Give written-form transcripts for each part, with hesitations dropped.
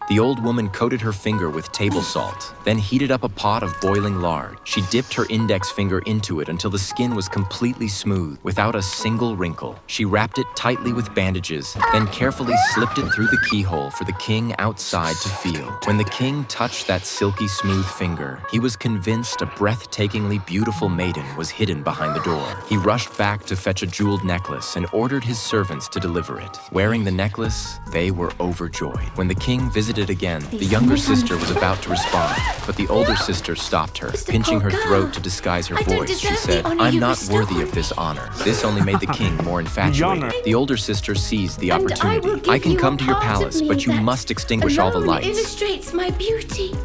The old woman coated her finger with table salt, then heated up a pot of boiling lard. She dipped her index finger into it until the skin was completely smooth, without a single wrinkle. She wrapped it tightly with bandages, then carefully slipped it through the keyhole for the king outside to feel. When the king touched that silky smooth finger, he was convinced a breathtakingly beautiful maiden was hidden behind the door. He rushed back to fetch a jeweled necklace and ordered his servants to deliver it. Wearing the necklace, they were overjoyed. When the king visited again, the younger sister was about to respond, but the older sister stopped her. Pinching her throat to disguise her voice, she said, "I'm not worthy of this honor." This only made the king more infatuated. The older sister seized the opportunity. "I can come to your palace, but you must extinguish all the lights." Illustrates my beauty.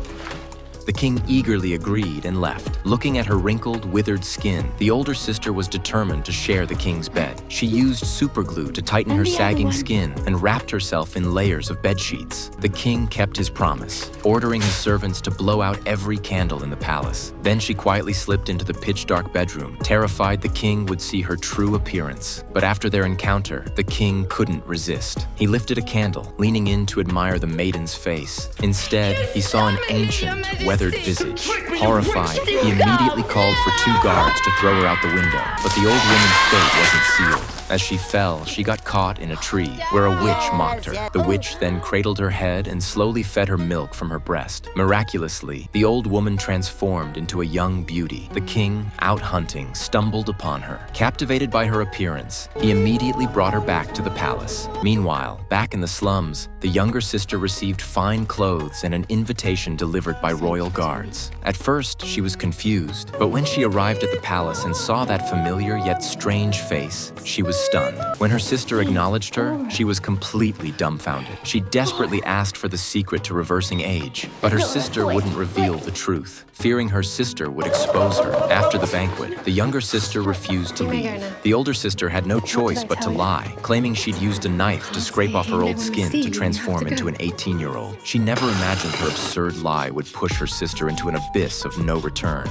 The king eagerly agreed and left. Looking at her wrinkled, withered skin, the older sister was determined to share the king's bed. She used superglue to tighten her sagging skin and wrapped herself in layers of bed sheets. The king kept his promise, ordering his servants to blow out every candle in the palace. Then she quietly slipped into the pitch-dark bedroom, terrified the king would see her true appearance. But after their encounter, the king couldn't resist. He lifted a candle, leaning in to admire the maiden's face. Instead, he saw an ancient, weathered visage. Horrified, he immediately called for 2 guards to throw her out the window. But the old woman's fate wasn't sealed. As she fell, she got caught in a tree, where a witch mocked her. The witch then cradled her head and slowly fed her milk from her breast. Miraculously, the old woman transformed into a young beauty. The king, out hunting, stumbled upon her. Captivated by her appearance, he immediately brought her back to the palace. Meanwhile, back in the slums, the younger sister received fine clothes and an invitation delivered by royal guards. At first, she was confused, but when she arrived at the palace and saw that familiar yet strange face, she was stunned. When her sister acknowledged her, she was completely dumbfounded. She desperately asked for the secret to reversing age, but her sister wouldn't reveal the truth, fearing her sister would expose her. After the banquet, the younger sister refused to leave. The older sister had no choice but to lie, claiming she'd used a knife to scrape off her old skin to transform into an 18-year-old. She never imagined her absurd lie would push her sister into an abyss of no return.